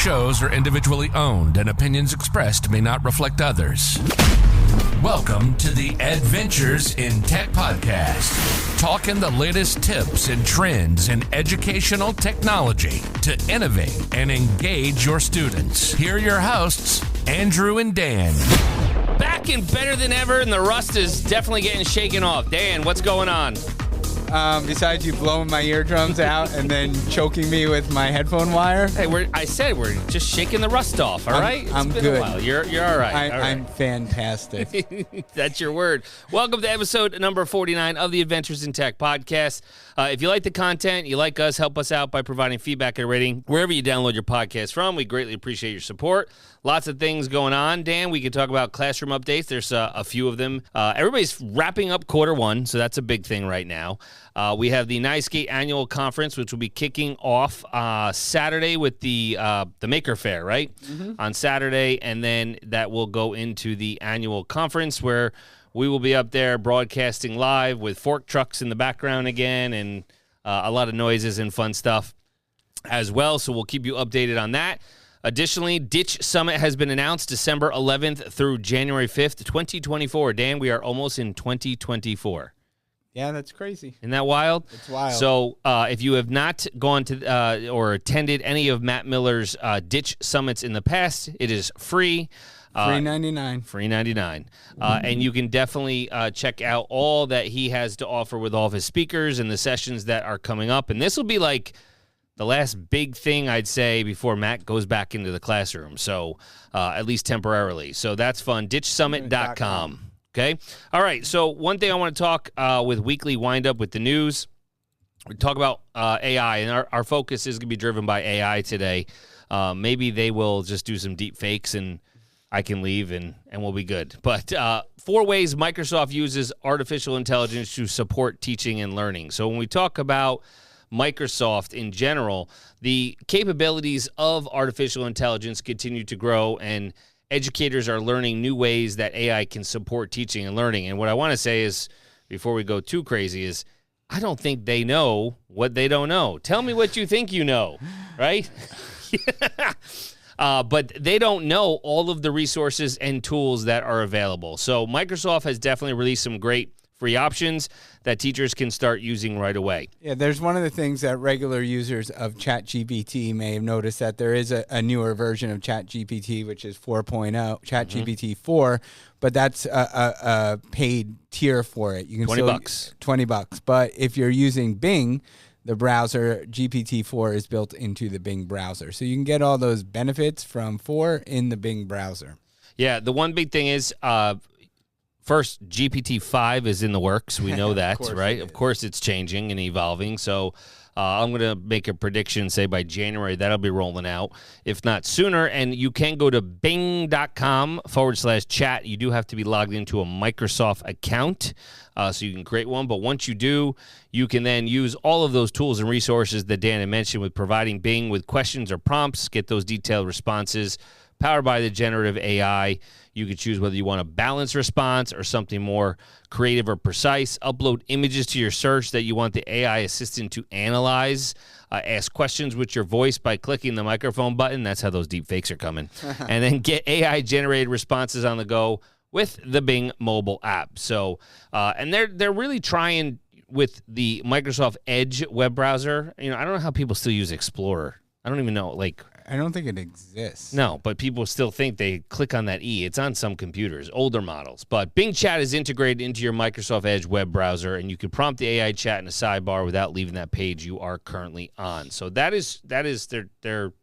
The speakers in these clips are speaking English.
shows are individually owned and opinions expressed may not reflect others. Welcome to the Edventures in Tech podcast, talking the latest tips and trends in educational technology to innovate and engage your students. Here are your hosts, Andrew and Dan. Back and better than ever, and the rust is definitely getting shaken off. Dan, what's going on? Besides you blowing my eardrums out and then choking me with my headphone wire. Hey, I said we're just shaking the rust off, all right? I'm been good. A while. You're all right. I'm fantastic. That's your word. Welcome to episode number 49 of the Adventures in Tech podcast. If you like the content, you like us, help us out by providing feedback and rating wherever you download your podcast from. We greatly appreciate your support. Lots of things going on. Dan, we can talk about classroom updates. There's a few of them. Everybody's wrapping up quarter one, so that's a big thing right now. We have the NYSCATE annual conference, which will be kicking off Saturday with the Maker Faire, right? Mm-hmm. On Saturday, and then that will go into the annual conference where we will be up there broadcasting live with fork trucks in the background again and a lot of noises and fun stuff as well. So we'll keep you updated on that. Additionally, Ditch Summit has been announced December 11th through January 5th, 2024. Dan, we are almost in 2024. Yeah, that's crazy. Isn't that wild? It's wild. So if you have not gone to or attended any of Matt Miller's Ditch Summits in the past, it is free. $3.99. Free 99. And you can definitely check out all that he has to offer with all of his speakers and the sessions that are coming up. And this will be like the last big thing, I'd say, before Matt goes back into the classroom. So at least temporarily. So that's fun. DitchSummit.com. Okay. All right. So one thing I want to talk with Weekly Windup with the news, we talk about AI, and our focus is going to be driven by AI today. Maybe they will just do some deep fakes and I can leave and we'll be good. But 4 ways Microsoft uses artificial intelligence to support teaching and learning. So when we talk about Microsoft in general, the capabilities of artificial intelligence continue to grow, and educators are learning new ways that AI can support teaching and learning. And what I want to say is, before we go too crazy, is I don't think they know what they don't know. Tell me what you think you know, right? But they don't know all of the resources and tools that are available. So Microsoft has definitely released some great free options that teachers can start using right away. Yeah, there's one of the things that regular users of ChatGPT may have noticed, that there is a newer version of ChatGPT, which is 4.0, ChatGPT 4, but that's a paid tier for it. You can $20. $20. But if you're using Bing, the browser, GPT-4 is built into the Bing browser. So you can get all those benefits from 4 in the Bing browser. Yeah, the one big thing is, first, GPT-5 is in the works. We know that, right? Of course it's changing and evolving. So I'm going to make a prediction, say by January, that'll be rolling out, if not sooner. And you can go to bing.com/chat. You do have to be logged into a Microsoft account, so you can create one. But once you do, you can then use all of those tools and resources that Dan had mentioned with providing Bing with questions or prompts, get those detailed responses powered by the generative AI. You can choose whether you want a balanced response or something more creative or precise. Upload images to your search that you want the AI assistant to analyze. Ask questions with your voice by clicking the microphone button. That's how those deep fakes are coming. And then get AI-generated responses on the go with the Bing mobile app. So, and they're really trying with the Microsoft Edge web browser. You know, I don't know how people still use Explorer. I don't even know, like, I don't think it exists. No, but people still think they click on that E. It's on some computers, older models. But Bing Chat is integrated into your Microsoft Edge web browser, and you can prompt the AI chat in a sidebar without leaving that page you are currently on. So that is they're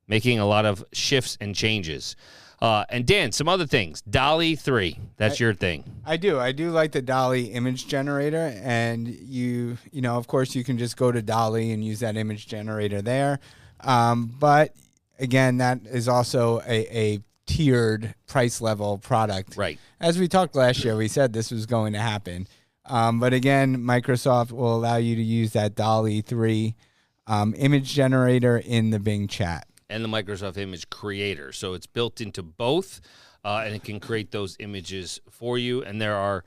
making a lot of shifts and changes. And Dan, some other things. DALL-E 3, that's your thing. I do like the DALL-E image generator, and you know, of course, you can just go to DALL-E and use that image generator there. But again, that is also a tiered price level product. Right. As we talked last year, we said this was going to happen. But again, Microsoft will allow you to use that DALL-E 3 image generator in the Bing chat. And the Microsoft Image Creator. So it's built into both, and it can create those images for you. And there are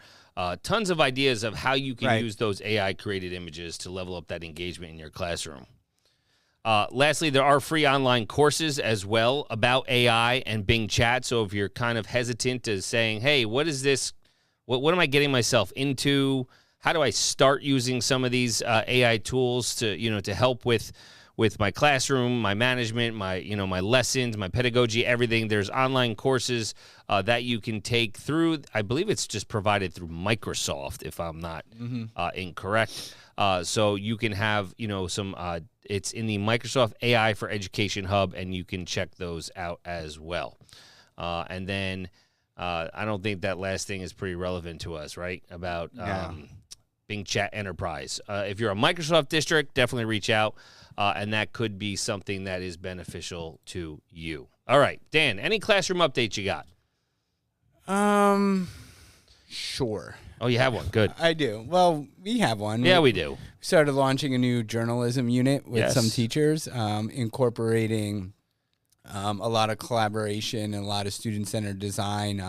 tons of ideas of how you can use those AI-created images to level up that engagement in your classroom. Lastly, there are free online courses as well about AI and Bing Chat. So if you're kind of hesitant to saying, hey, what is this? What am I getting myself into? How do I start using some of these AI tools to help with my classroom, my management, my lessons, my pedagogy, everything? There's online courses that you can take through. I believe it's just provided through Microsoft, if I'm not incorrect. So you can have some. It's in the Microsoft AI for Education Hub, and you can check those out as well. And then I don't think that last thing is pretty relevant to us, right? About Bing Chat Enterprise. If you're a Microsoft district, definitely reach out, and that could be something that is beneficial to you. All right, Dan, any classroom updates you got? Sure. Oh, you have one. Good. I do. Well, we have one. Yeah, we do. We started launching a new journalism unit with some teachers, incorporating a lot of collaboration and a lot of student-centered design,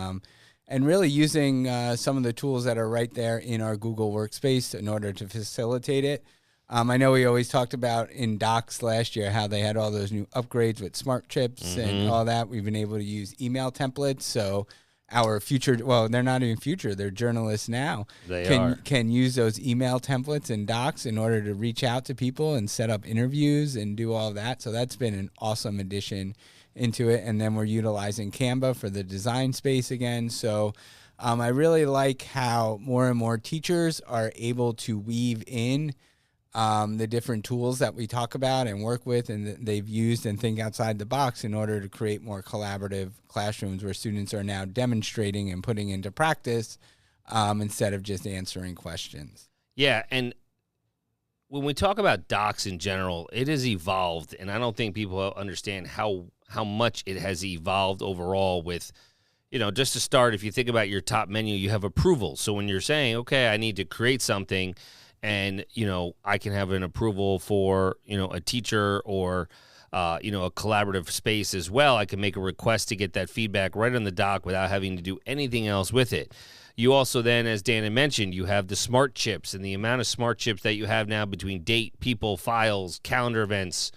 and really using some of the tools that are right there in our Google Workspace in order to facilitate it. I know we always talked about in Docs last year how they had all those new upgrades with smart chips and all that. We've been able to use email templates, so our future, well, they're not even future, they're journalists now. Can use those email templates and Docs in order to reach out to people and set up interviews and do all that. So that's been an awesome addition into it. And then we're utilizing Canva for the design space again. So I really like how more and more teachers are able to weave in the different tools that we talk about and work with and they've used and think outside the box in order to create more collaborative classrooms where students are now demonstrating and putting into practice instead of just answering questions. Yeah, and when we talk about Docs in general, it has evolved, and I don't think people understand how much it has evolved overall with, just to start, if you think about your top menu, you have approval. So when you're saying, okay, I need to create something, and, I can have an approval for, a teacher or, a collaborative space as well. I can make a request to get that feedback right on the doc without having to do anything else with it. You also then, as Dana mentioned, you have the smart chips and the amount of smart chips that you have now between date, people, files, calendar events,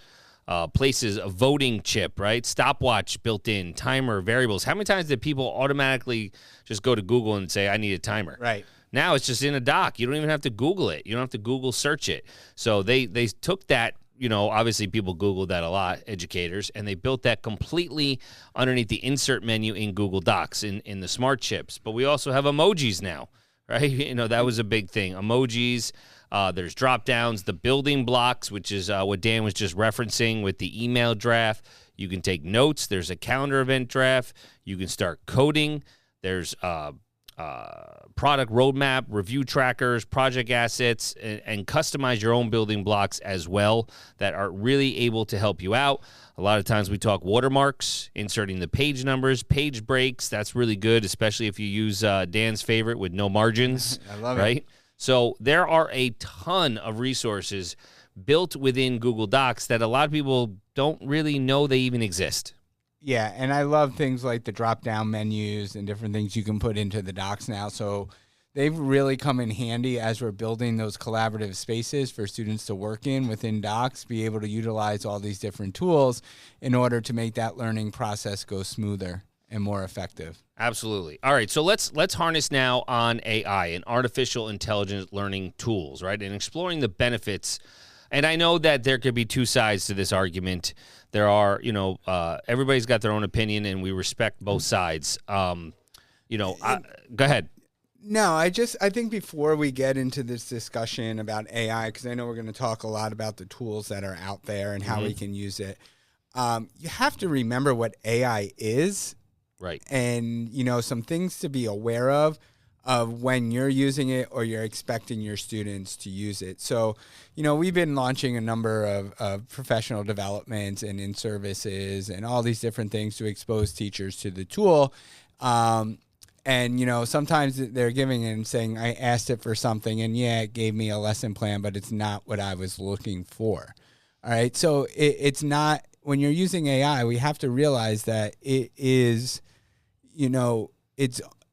places, a voting chip, right? Stopwatch built in, timer, variables. How many times did people automatically just go to Google and say, I need a timer? Right. Now it's just in a doc. You don't even have to Google it. You don't have to Google search it. So they took that, obviously people Google that a lot, educators, and they built that completely underneath the insert menu in Google Docs in the smart chips. But we also have emojis now, right? That was a big thing. Emojis, there's drop downs, the building blocks, which is what Dan was just referencing with the email draft. You can take notes. There's a calendar event draft. You can start coding. There's product roadmap, review trackers, project assets, and customize your own building blocks as well that are really able to help you out. A lot of times we talk watermarks, inserting the page numbers, page breaks. That's really good, especially if you use Dan's favorite with no margins. I love it. Right? So there are a ton of resources built within Google Docs that a lot of people don't really know they even exist. Yeah, and I love things like the drop-down menus and different things you can put into the docs now. So they've really come in handy as we're building those collaborative spaces for students to work in within docs, be able to utilize all these different tools in order to make that learning process go smoother and more effective. Absolutely. All right, so let's harness now on AI and artificial intelligence learning tools, right, and exploring the benefits. And I know that there could be two sides to this argument. There are, everybody's got their own opinion, and we respect both sides. Go ahead. No, I think before we get into this discussion about AI, because I know we're going to talk a lot about the tools that are out there and how we can use it, you have to remember what AI is. Right. And, some things to be aware of when you're using it or you're expecting your students to use it. So, we've been launching a number of professional developments and in-services and all these different things to expose teachers to the tool. And, sometimes they're giving it and saying, I asked it for something, and it gave me a lesson plan, but it's not what I was looking for. All right. So it's not, when you're using AI, we have to realize that it is,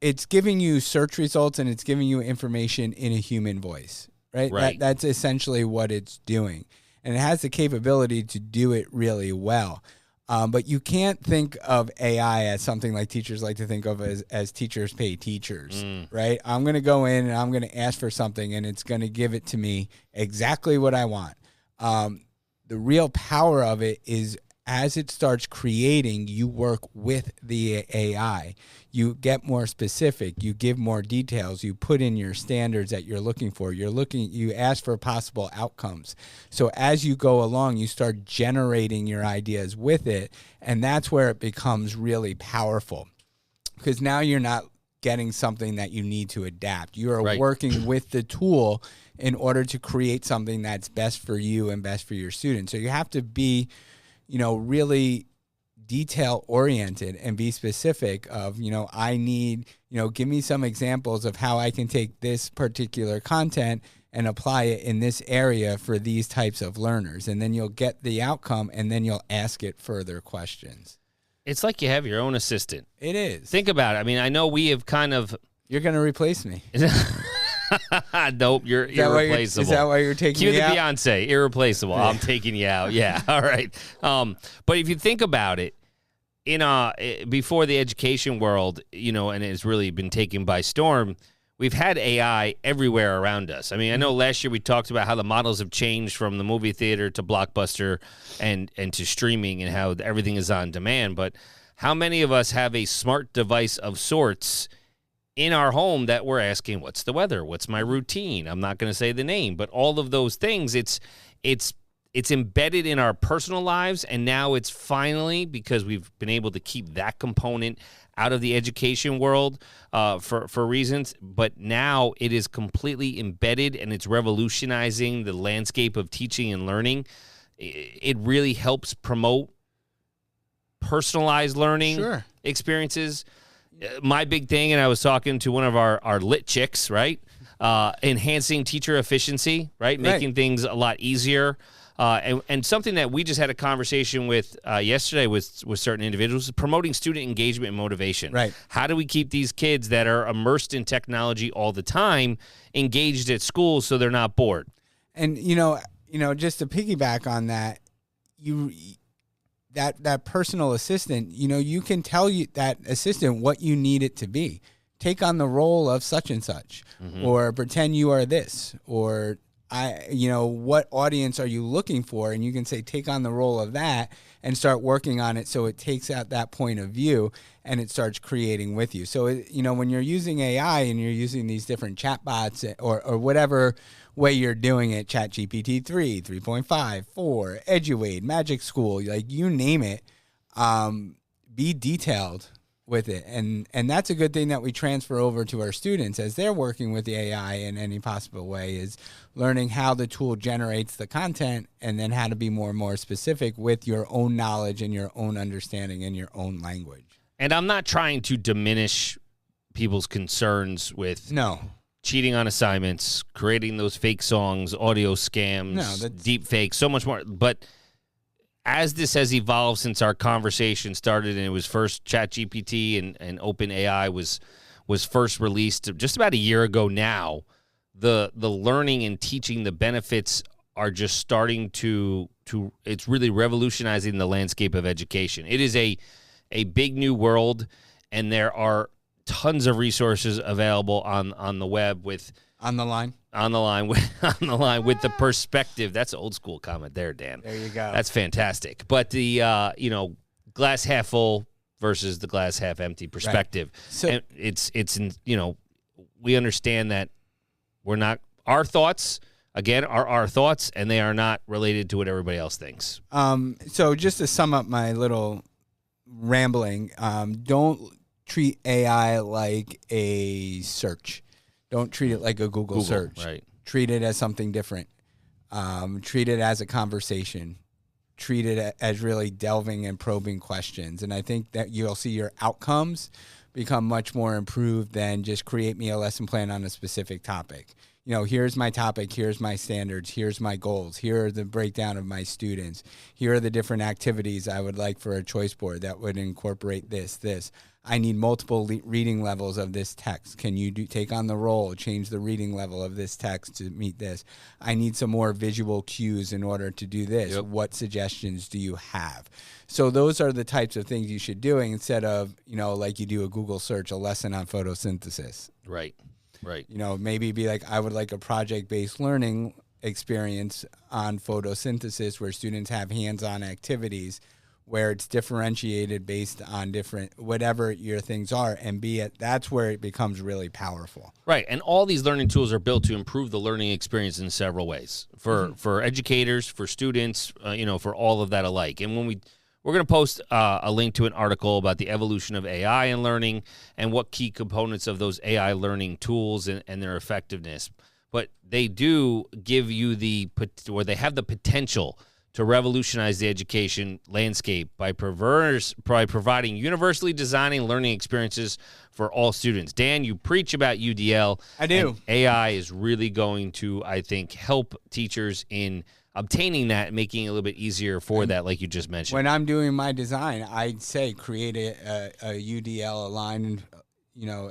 it's giving you search results and it's giving you information in a human voice, right? Right. That's essentially what it's doing. and it has the capability to do it really well. But you can't think of AI as something like teachers like to think of as teachers pay teachers, right? I'm going to go in and I'm going to ask for something, and it's going to give it to me exactly what I want. The real power of it is as it starts creating, you work with the AI. You get more specific. You give more details. You put in your standards that you're looking for. You ask for possible outcomes. So as you go along, you start generating your ideas with it, and that's where it becomes really powerful, because now you're not getting something that you need to adapt. You are working with the tool in order to create something that's best for you and best for your students. So you have to be really detail oriented and be specific of, I need, give me some examples of how I can take this particular content and apply it in this area for these types of learners. And then you'll get the outcome, and then you'll ask it further questions. It's like you have your own assistant. It is. Think about it. I mean, I know we have kind of... You're going to replace me. Nope, you're irreplaceable. Is that why you're taking me out? Cue the Beyonce, irreplaceable. I'm taking you out. Yeah, all right. But if you think about it, before the education world, and it's really been taken by storm, we've had AI everywhere around us. I mean, I know last year we talked about how the models have changed from the movie theater to Blockbuster and to streaming, and how everything is on demand. But how many of us have a smart device of sorts in our home that we're asking, what's the weather? What's my routine? I'm not going to say the name, but all of those things, it's embedded in our personal lives. And now it's finally, because we've been able to keep that component out of the education world for reasons, but now it is completely embedded, and it's revolutionizing the landscape of teaching and learning. It really helps promote personalized learning experiences. My big thing, and I was talking to one of our lit chicks, right? Enhancing teacher efficiency, right? Making things a lot easier. And something that we just had a conversation with yesterday with certain individuals, promoting student engagement and motivation. Right. How do we keep these kids that are immersed in technology all the time engaged at school so they're not bored? And, just to piggyback on that, that personal assistant, you can tell that assistant what you need it to be. Take on the role of such and such, or pretend you are this, or what audience are you looking for? And you can say, take on the role of that and start working on it. So it takes out that point of view and it starts creating with you. So, when you're using AI and you're using these different chatbots or whatever way you're doing it, ChatGPT 3, 3.5, 4, EduWade, Magic School, like you name it, be detailed with it. And that's a good thing that we transfer over to our students as they're working with the AI in any possible way, is learning how the tool generates the content, and then how to be more and more specific with your own knowledge and your own understanding and your own language. And I'm not trying to diminish people's concerns with cheating on assignments, creating those fake songs, audio scams, deep fakes, so much more. But as this has evolved since our conversation started, and it was first ChatGPT and OpenAI was first released just about a year ago now, the learning and teaching, the benefits are just starting to it's really revolutionizing the landscape of education. It is a big new world, and there are tons of resources available on the web with on the line with the perspective. That's an old school comment there, Dan. There you go. That's fantastic. But the glass half full versus the glass half empty perspective. Right. So and it's we understand that we're not, our thoughts again are our thoughts, and they are not related to what everybody else thinks. So just to sum up my little rambling, don't treat AI like a search. Don't treat it like a Google search. Right. Treat it as something different. Treat it as a conversation. Treat it as really delving and probing questions. And I think that you'll see your outcomes become much more improved than just create me a lesson plan on a specific topic. here's my topic, here's my standards, here's my goals, here are the breakdown of my students, here are the different activities I would like for a choice board that would incorporate this. I need multiple reading levels of this text. Can you take on the role, change the reading level of this text to meet this? I need some more visual cues in order to do this. Yep. What suggestions do you have? So those are the types of things you should do instead of, like you do a Google search, a lesson on photosynthesis. Right. Maybe be like, I would like a project-based learning experience on photosynthesis where students have hands-on activities where it's differentiated based on different, whatever your things are, and that's where it becomes really powerful. Right, and all these learning tools are built to improve the learning experience in several ways for educators, for students, for all of that alike. And we're going to post a link to an article about the evolution of AI in learning and what key components of those AI learning tools and their effectiveness. But they do give you they have the potential to revolutionize the education landscape by providing universally designing learning experiences for all students. Dan, you preach about UDL. I do. AI is really going to, I think, help teachers in obtaining that, making it a little bit easier for that, like you just mentioned. When I'm doing my design, I'd say create a UDL aligned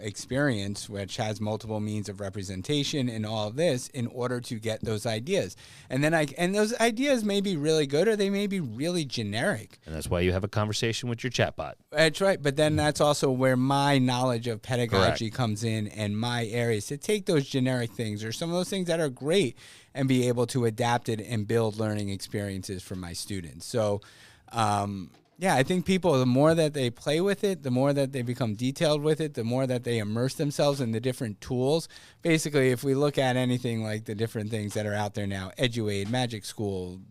experience, which has multiple means of representation and all of this in order to get those ideas. And then those ideas may be really good or they may be really generic. And that's why you have a conversation with your chatbot. That's right. But then that's also where my knowledge of pedagogy comes in and my areas to take those generic things or some of those things that are great and be able to adapt it and build learning experiences for my students. So, I think people, the more that they play with it, the more that they become detailed with it, the more that they immerse themselves in the different tools. Basically, if we look at anything like the different things that are out there now, EduAid, Magic School,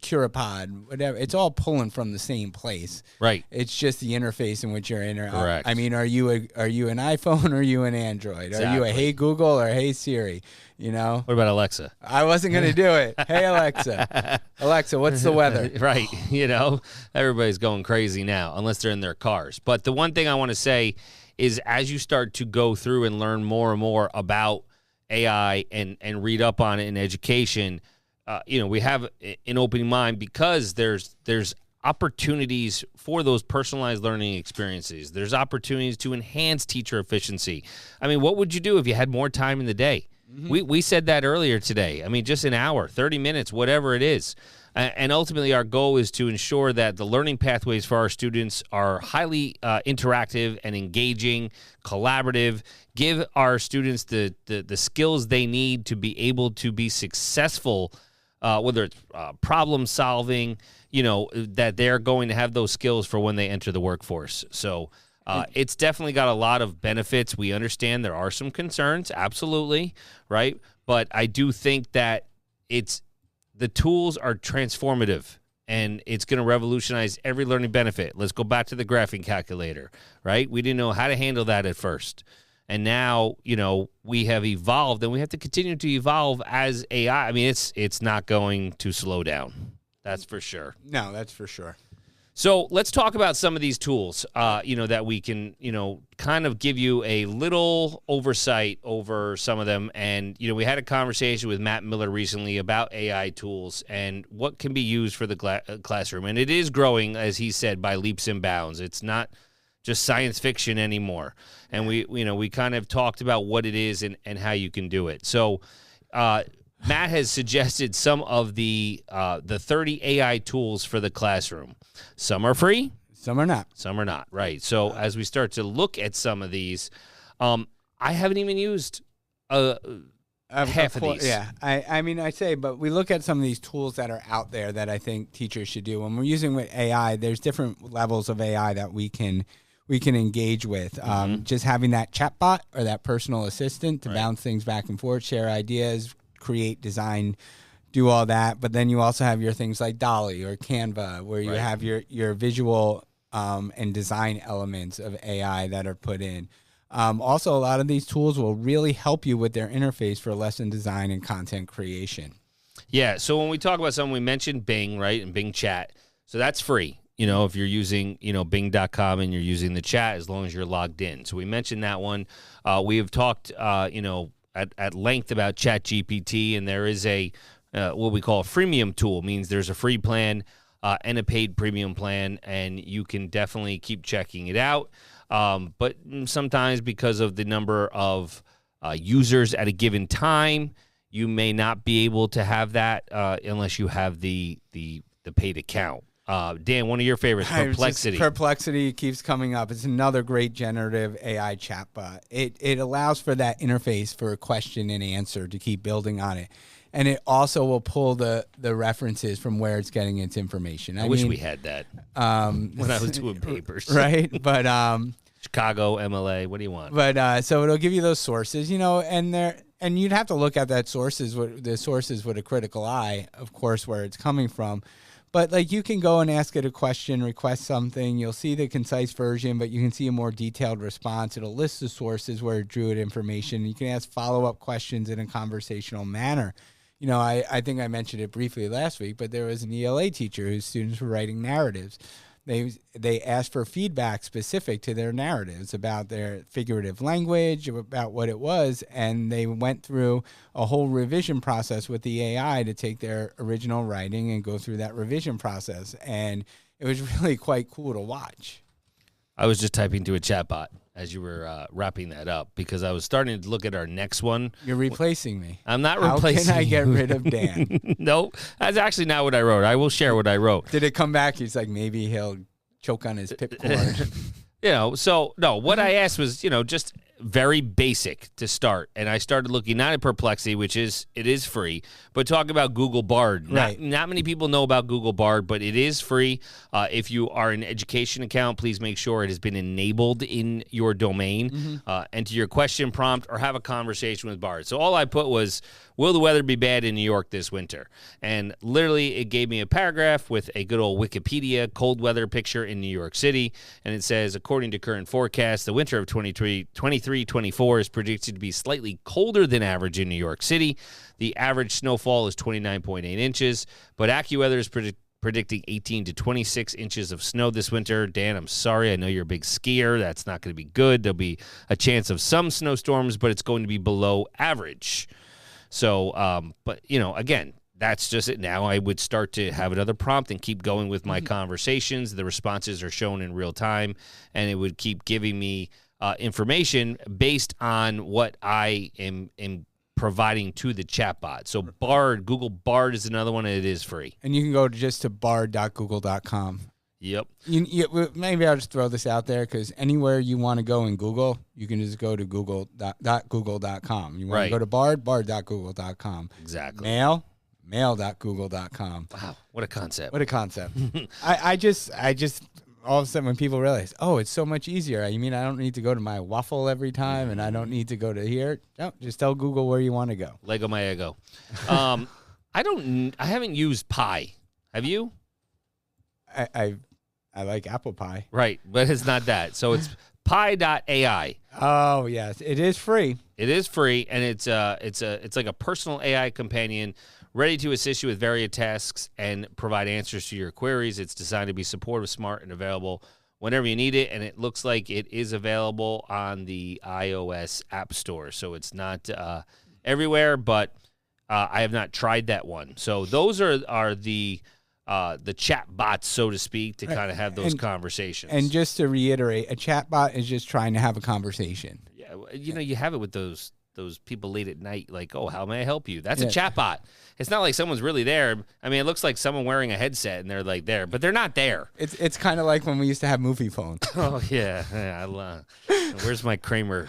Curipod, whatever, it's all pulling from the same place. Right. It's just the interface in which you're in. Correct. I mean, are you an iPhone or are you an Android? Exactly. Are you a Hey Google or Hey Siri? What about Alexa? I wasn't going to do it. Hey, Alexa. Alexa, what's the weather? Right. Everybody's going crazy now, unless they're in their cars. But the one thing I want to say is as you start to go through and learn more and more about AI and read up on it in education, we have an opening mind because there's opportunities for those personalized learning experiences. There's opportunities to enhance teacher efficiency. I mean, what would you do if you had more time in the day? Mm-hmm. We said that earlier today. I mean, just an hour, 30 minutes, whatever it is. And ultimately, our goal is to ensure that the learning pathways for our students are highly interactive and engaging, collaborative, give our students the skills they need to be able to be successful, whether it's problem solving, that they're going to have those skills for when they enter the workforce. So it's definitely got a lot of benefits. We understand there are some concerns, absolutely, right? But I do think that the tools are transformative, and it's going to revolutionize every learning benefit. Let's go back to the graphing calculator, right? We didn't know how to handle that at first. And now, we have evolved, and we have to continue to evolve as AI. I mean, it's not going to slow down. That's for sure. No, that's for sure. So let's talk about some of these tools, that we can, kind of give you a little oversight over some of them. And, we had a conversation with Matt Miller recently about AI tools and what can be used for the classroom. And it is growing, as he said, by leaps and bounds. It's not just science fiction anymore. And we kind of talked about what it is and how you can do it. So Matt has suggested some of the 30 AI tools for the classroom. Some are free. Some are not. Some are not, right. So as we start to look at some of these, I haven't even used half of these. Yeah, I say, but we look at some of these tools that are out there that I think teachers should do. When we're using with AI, there's different levels of AI that we can engage with. Just having that chatbot or that personal assistant to bounce things back and forth, share ideas, create, design, do all that. But then you also have your things like Dolly or Canva, where you have your visual and design elements of AI that are put in. Also, a lot of these tools will really help you with their interface for lesson design and content creation. Yeah, so when we talk about something, we mentioned Bing, right, and Bing Chat. So that's free, if you're using, Bing.com and you're using the chat as long as you're logged in. So we mentioned that one. We have talked, at length about ChatGPT, and there is a what we call a freemium tool. Means there's a free plan and a paid premium plan, and you can definitely keep checking it out. But sometimes because of the number of users at a given time, you may not be able to have that unless you have the paid account. Dan, one of your favorites, Perplexity. Perplexity keeps coming up. It's another great generative AI chatbot. It allows for that interface for a question and answer to keep building on it. And it also will pull the references from where it's getting its information. I wish we had that when I was doing papers. Right? But Chicago, MLA, what do you want? But so it'll give you those sources, and you'd have to look at the sources with a critical eye, of course, where it's coming from. But like you can go and ask it a question, request something. You'll see the concise version, but you can see a more detailed response. It'll list the sources where it drew it information. You can ask follow-up questions in a conversational manner. I think I mentioned it briefly last week, but there was an ELA teacher whose students were writing narratives. They asked for feedback specific to their narratives about their figurative language, about what it was, and they went through a whole revision process with the AI to take their original writing and go through that revision process. And it was really quite cool to watch. I was just typing to a chatbot as you were wrapping that up because I was starting to look at our next one. You're replacing me. I'm not replacing you. How can I get rid of Dan? No, that's actually not what I wrote. I will share what I wrote. Did it come back? He's like, maybe he'll choke on his pipcord. What I asked was, just very basic to start. And I started looking not at Perplexity, it is free, but talk about Google Bard. Right. Not many people know about Google Bard, but it is free. If you are an education account, please make sure it has been enabled in your domain. Mm-hmm. Enter your question prompt or have a conversation with Bard. So all I put was, will the weather be bad in New York this winter? And literally it gave me a paragraph with a good old Wikipedia cold weather picture in New York City. And it says, according to current forecasts, the winter of 23-24 is predicted to be slightly colder than average in New York City. The average snowfall is 29.8 inches, but AccuWeather is predicting 18 to 26 inches of snow this winter. Dan, I'm sorry. I know you're a big skier. That's not going to be good. There'll be a chance of some snowstorms, but it's going to be below average. So, again, that's just it. Now I would start to have another prompt and keep going with my conversations. The responses are shown in real time, and it would keep giving me information based on what I am providing to the chatbot. So Bard, Google Bard is another one, and it is free. And you can go to bard.google.com. Yep. Maybe I'll just throw this out there because anywhere you want to go in Google, you can just go to google.google.com. You want to go to bard.google.com. Exactly. mail.google.com. Wow, what a concept. What a concept. I just all of a sudden when people realize, oh, it's so much easier. You mean I don't need to go to my waffle every time and I don't need to go to here? No, just tell Google where you want to go. Lego my ego. I haven't used Pi. Have you? I like apple pie. Right, but it's not that. So it's pi.ai. Oh, yes. It is free. It is free, and it's like a personal AI companion ready to assist you with various tasks and provide answers to your queries. It's designed to be supportive, smart, and available whenever you need it, and it looks like it is available on the iOS App Store. So it's not everywhere, but I have not tried that one. So those are the chat bots, so to speak, to kind of have those conversations. And just to reiterate, a chat bot is just trying to have a conversation. Yeah, you have it with those people late at night, like, oh, how may I help you? That's a chat bot. It's not like someone's really there. I mean, it looks like someone wearing a headset and they're like there, but they're not there. It's kind of like when we used to have movie phones. Oh, yeah. Where's my Kramer?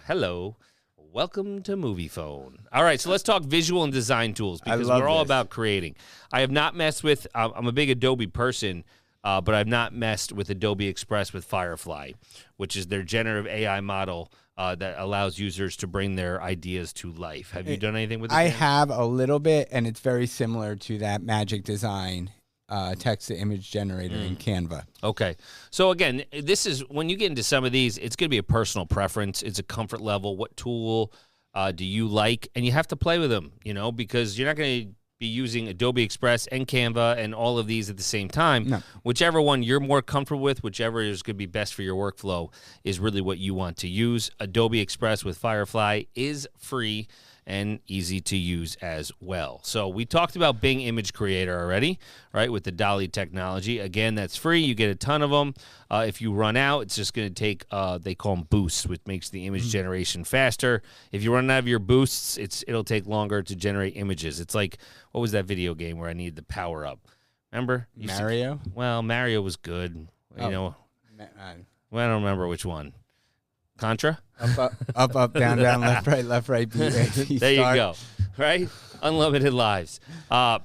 Hello. Welcome to Movie Phone. All right, so let's talk visual and design tools because we're all about creating. I have not messed with, I'm a big Adobe person, but I've not messed with Adobe Express with Firefly, which is their generative AI model that allows users to bring their ideas to life. Have you done anything with it? I have a little bit, and it's very similar to that Magic Design text-to-image generator in Canva. Okay. So, again, this is when you get into some of these, it's going to be a personal preference. It's a comfort level. What tool do you like? And you have to play with them, because you're not going to be using Adobe Express and Canva and all of these at the same time. No. Whichever one you're more comfortable with, whichever is going to be best for your workflow is really what you want to use. Adobe Express with Firefly is free and easy to use as well. So we talked about Bing Image Creator already, right, with the DALL-E technology. Again, that's free. You get a ton of them. If you run out, it's just going to take, they call them boosts, which makes the image generation faster. If you run out of your boosts, it'll take longer to generate images. It's like, what was that video game where I needed the power up? Remember? Mario? Mario was good. Oh. You know, I don't remember which one. Contra? Up, down, left, right, B, A, B, there start. you go. Right? Unlimited lives.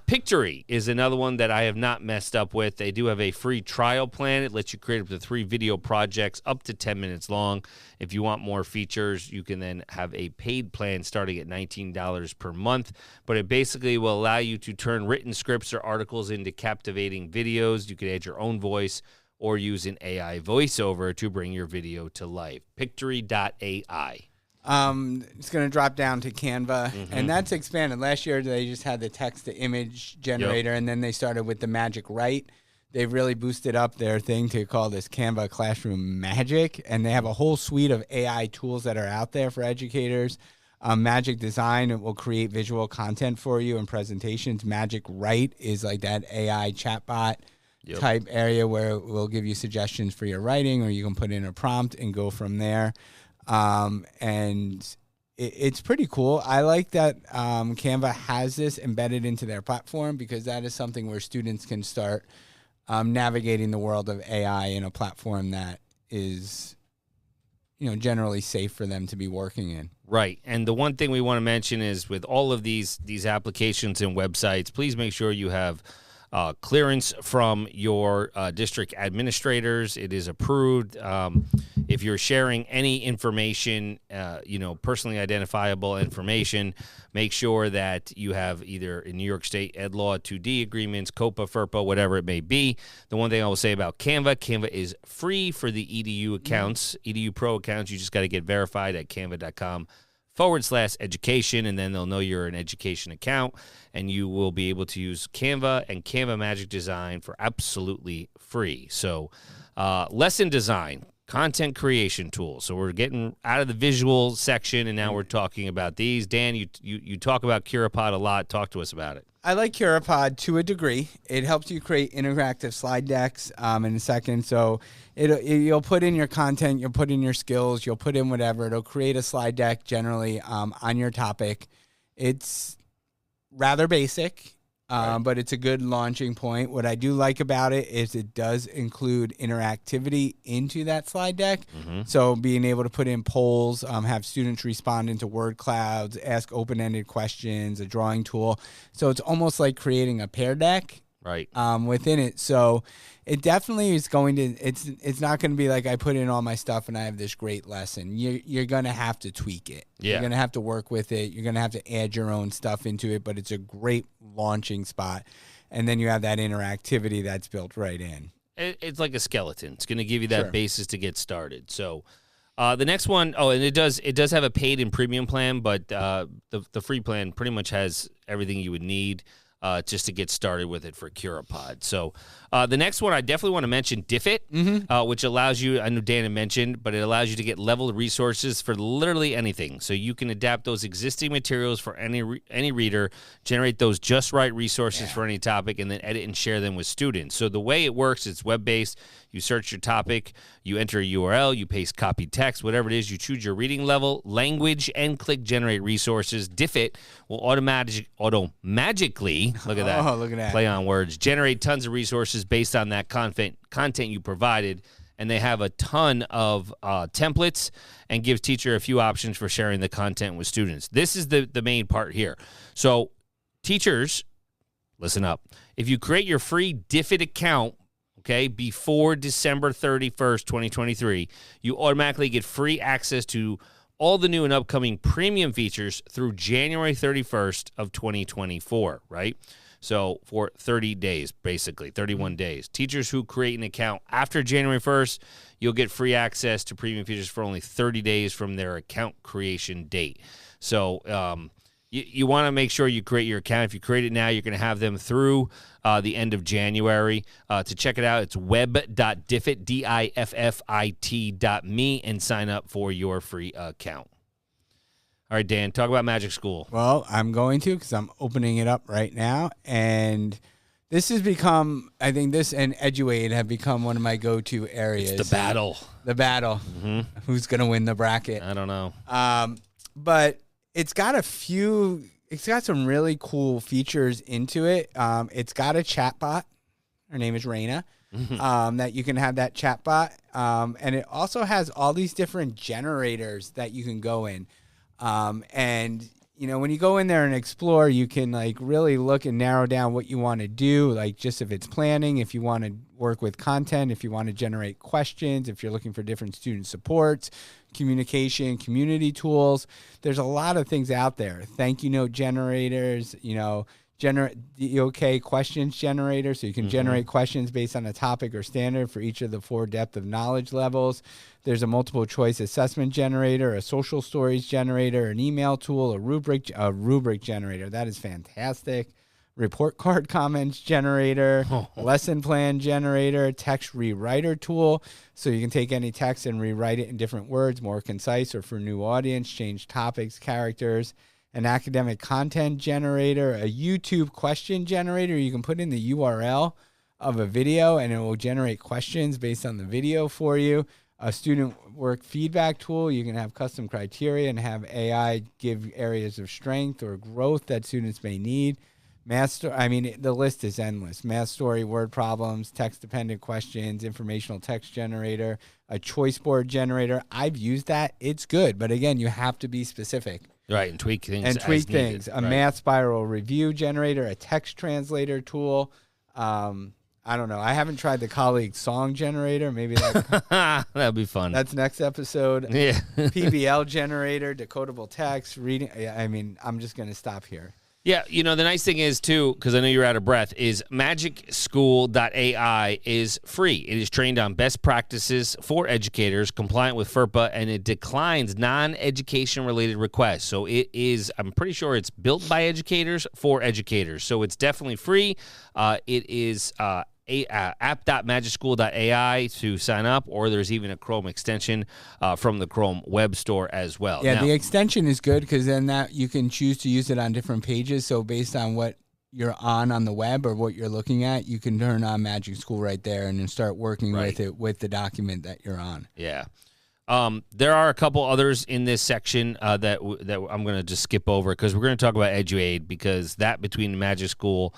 Pictory is another one that I have not messed up with. They do have a free trial plan. It lets you create up to 3 video projects up to 10 minutes long. If you want more features, you can then have a paid plan starting at $19 per month. But it basically will allow you to turn written scripts or articles into captivating videos. You can add your own voice or use an AI voiceover to bring your video to life. Pictory.ai. It's going to drop down to Canva, and that's expanded. Last year, they just had the text-to-image generator, and then they started with the Magic Write. They've really boosted up their thing to call this Canva Classroom Magic, and they have a whole suite of AI tools that are out there for educators. Magic Design, it will create visual content for you and presentations. Magic Write is like that AI chatbot type area where it will give you suggestions for your writing, or you can put in a prompt and go from there. And it's pretty cool. I like that Canva has this embedded into their platform, because that is something where students can start navigating the world of AI in a platform that is, generally safe for them to be working in. Right. And the one thing we want to mention is with all of these applications and websites, please make sure you have clearance from your district administrators. It is approved. If you're sharing any information, personally identifiable information, make sure that you have either in New York State Ed Law 2D agreements, COPA, FERPA, whatever it may be. The one thing I will say about Canva is free for the EDU accounts, EDU Pro accounts. You just got to get verified at canva.com/education, and then they'll know you're an education account, and you will be able to use Canva and Canva Magic Design for absolutely free. So lesson design, content creation tools. So we're getting out of the visual section, and now we're talking about these. Dan, you talk about CuraPod a lot. Talk to us about it. I like CuraPod to a degree. It helps you create interactive slide decks in a second. So you'll put in your content, you'll put in your skills, you'll put in whatever. It'll create a slide deck generally on your topic. It's rather basic, but it's a good launching point. What I do like about it is it does include interactivity into that slide deck. So being able to put in polls, have students respond into word clouds, ask open-ended questions, a drawing tool. So it's almost like creating a pear deck within it. So it definitely is going to, it's not going to be like I put in all my stuff and I have this great lesson. You're going to have to tweak it. Yeah. You're going to have to work with it. You're going to have to add your own stuff into it, but it's a great launching spot. And then you have that interactivity that's built right in. It's like a skeleton. It's going to give you that basis to get started. So the next one, and it does have a paid and premium plan, but the free plan pretty much has everything you would need just to get started with it for CuraPod. So the next one I definitely want to mention, Diffit, which allows you, I know Dan had mentioned, but it allows you to get leveled resources for literally anything. So you can adapt those existing materials for any reader, generate those just right resources for any topic, and then edit and share them with students. So the way it works, it's web-based. You search your topic, you enter a URL, you paste copy text, whatever it is, you choose your reading level, language, and click generate resources. Diffit will automagically, look at that, play on words, generate tons of resources based on that content you provided, and they have a ton of templates and gives teacher a few options for sharing the content with students. This is the main part here. So teachers, listen up. If you create your free Diffit account, before December 31st, 2023, you automatically get free access to all the new and upcoming premium features through January 31st of 2024, right? So for 30 days, basically, 31 days. Teachers who create an account after January 1st, you'll get free access to premium features for only 30 days from their account creation date. So You want to make sure you create your account. If you create it now, you're going to have them through the end of January. To check it out, it's web.diffit, DIFFIT.me, and sign up for your free account. All right, Dan, talk about Magic School. Well, I'm going to because I'm opening it up right now. And this has become, I think this and EduAid have become one of my go-to areas. It's the battle. The battle. Mm-hmm. Who's going to win the bracket? I don't know. But it's got some really cool features into it. It's got a chat bot. Her name is Raina. That you can have that chat bot. And it also has all these different generators that you can go in. And when you go in there and explore, you can really look and narrow down what you want to do, just if it's planning, if you want to work with content, if you want to generate questions, if you're looking for different student supports, communication, community tools. There's a lot of things out there. Thank you note generators, generate the OK questions generator, so you can generate questions based on a topic or standard for each of the 4 depth of knowledge levels. There's a multiple choice assessment generator, a social stories generator, an email tool, a rubric generator. That is fantastic. Report card comments generator, lesson plan generator, text rewriter tool, so you can take any text and rewrite it in different words, more concise or for new audience, change topics, characters, an academic content generator, a YouTube question generator. You can put in the URL of a video and it will generate questions based on the video for you. A student work feedback tool. You can have custom criteria and have AI give areas of strength or growth that students may need. The list is endless. Math story, word problems, text-dependent questions, informational text generator, a choice board generator. I've used that. It's good. But again, you have to be specific. Right, and tweak things. A math spiral review generator, a text translator tool. I don't know. I haven't tried the colleague song generator. Maybe that'd be fun. That's next episode. Yeah. PBL generator, decodable text, reading. I'm just going to stop here. Yeah, the nice thing is, too, because I know you're out of breath, is magicschool.ai is free. It is trained on best practices for educators, compliant with FERPA, and it declines non-education-related requests. So I'm pretty sure it's built by educators for educators. So it's definitely free. It is app.magicschool.ai to sign up, or there's even a Chrome extension from the Chrome web store as well. Yeah, the extension is good because then that you can choose to use it on different pages. So based on what you're on the web or what you're looking at, you can turn on Magic School right there and then start working with it with the document that you're on. Yeah. There are a couple others in this section that I'm going to just skip over because we're going to talk about EduAid, because that between Magic School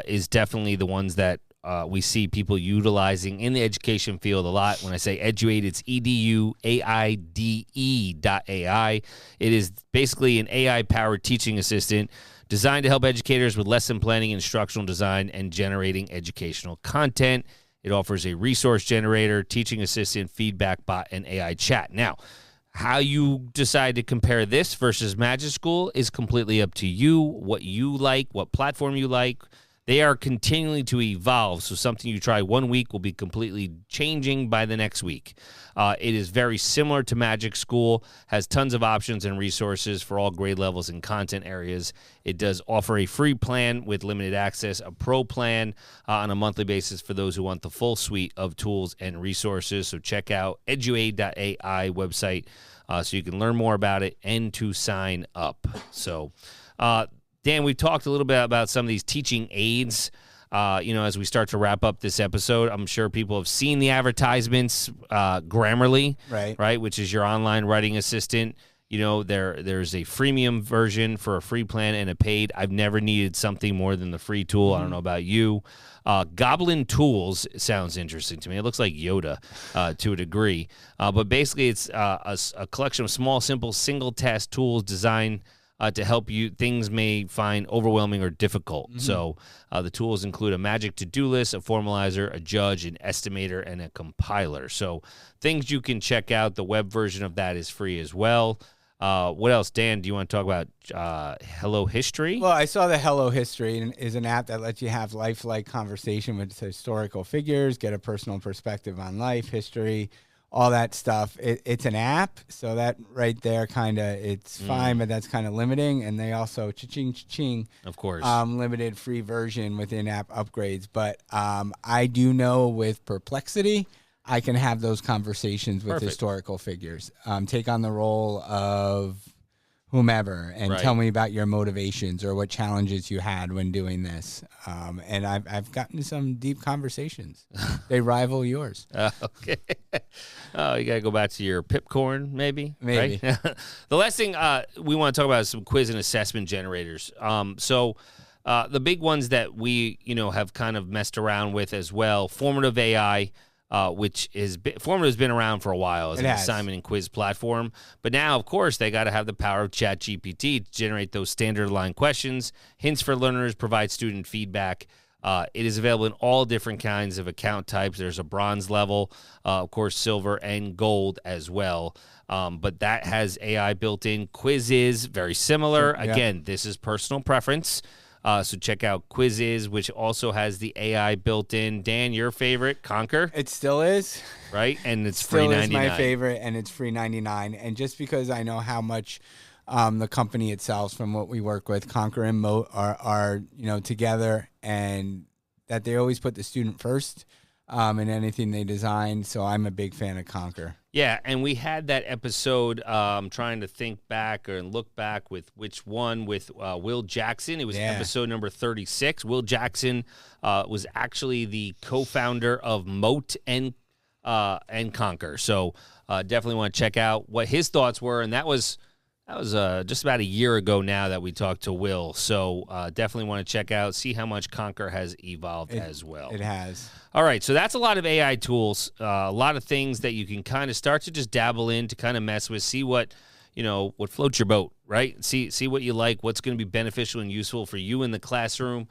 is definitely the ones that we see people utilizing in the education field a lot. When I say EduAid, it's EDUAIDE.ai. It is basically an AI-powered teaching assistant designed to help educators with lesson planning, instructional design, and generating educational content. It offers a resource generator, teaching assistant, feedback bot, and AI chat. Now, how you decide to compare this versus Magic School is completely up to you, what you like, what platform you like. They are continuing to evolve, so something you try one week will be completely changing by the next week. It is very similar to Magic School, has tons of options and resources for all grade levels and content areas. It does offer a free plan with limited access, a pro plan on a monthly basis for those who want the full suite of tools and resources. So check out eduaid.ai website so you can learn more about it and to sign up. So, Dan, we've talked a little bit about some of these teaching aids. As we start to wrap up this episode, I'm sure people have seen the advertisements. Grammarly, right, which is your online writing assistant. There's a freemium version for a free plan and a paid. I've never needed something more than the free tool. I don't know about you. Goblin Tools sounds interesting to me. It looks like Yoda to a degree. But basically, it's a collection of small, simple, single-task tools designed to help you. Things may find overwhelming or difficult. So the tools include a magic to-do list, a formalizer, a judge, an estimator, and a compiler. So things you can check out. The web version of that is free as well. What else, Dan? Do you want to talk about Hello History? Well, I saw the Hello History is an app that lets you have lifelike conversation with historical figures, get a personal perspective on life, history, all that stuff. It's an app, so that right there kind of it's fine, but that's kind of limiting. And they also cha-ching, of course, limited free version with in-app upgrades. But I do know with Perplexity, I can have those conversations with historical figures. Take on the role of whomever and tell me about your motivations or what challenges you had when doing this. And I've gotten some deep conversations. They rival yours. Okay. Oh, you got to go back to your Pipcorn, maybe? Maybe. Right? The last thing we want to talk about is some quiz and assessment generators. So the big ones that we, have kind of messed around with as well, Formative AI, which Formative's been around for a while as an assignment and quiz platform. But now, of course, they got to have the power of ChatGPT to generate those standard line questions, hints for learners, provide student feedback. It is available in all different kinds of account types. There's a bronze level, of course, silver and gold as well. But that has AI built in. Quizzes, very similar. Yeah. Again, this is personal preference. So check out Quizzes, which also has the AI built in. Dan, your favorite, Conquer? It still is. Right? And it's free $99. Still is my favorite, and it's free $99. And just because I know how much the company itself, from what we work with, Conquer and Moat are together, and that they always put the student first in anything they design. So I'm a big fan of Conquer. Yeah, and we had that episode trying to think back or look back with which one with Will Jackson. It was episode number 36. Will Jackson was actually the co-founder of Moat and Conquer. So definitely want to check out what his thoughts were, and that was just about a year ago now that we talked to Will. So definitely want to check out, see how much Conquer has evolved as well. It has. All right, so that's a lot of AI tools, a lot of things that you can kind of start to just dabble in, to kind of mess with, see what floats your boat, right? See what you like, what's going to be beneficial and useful for you in the classroom.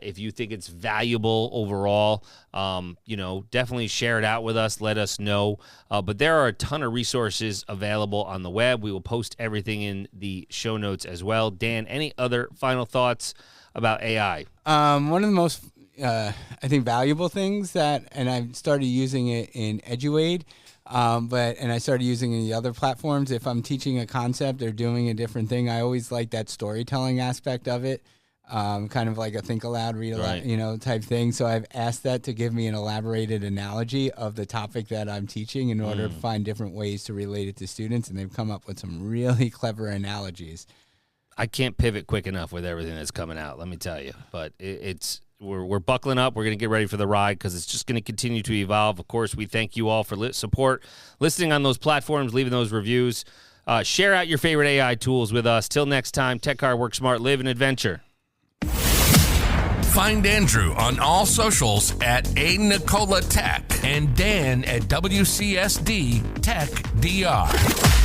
If you think it's valuable overall, definitely share it out with us. Let us know. But there are a ton of resources available on the web. We will post everything in the show notes as well. Dan, any other final thoughts about AI? One of the most, I think, valuable things and I started using it in EDventUre, and I started using it in the other platforms. If I'm teaching a concept or doing a different thing, I always like that storytelling aspect of it. Kind of like a think aloud, read aloud, type thing. So I've asked that to give me an elaborated analogy of the topic that I'm teaching in order to find different ways to relate it to students, and they've come up with some really clever analogies. I can't pivot quick enough with everything that's coming out, let me tell you. But we're buckling up. We're going to get ready for the ride because it's just going to continue to evolve. Of course, we thank you all for support, listening on those platforms, leaving those reviews. Share out your favorite AI tools with us. Till next time, Tech Hard, Work Smart, Live an Adventure. Find Andrew on all socials at A Nicola Tech and Dan at WCSD Tech DR.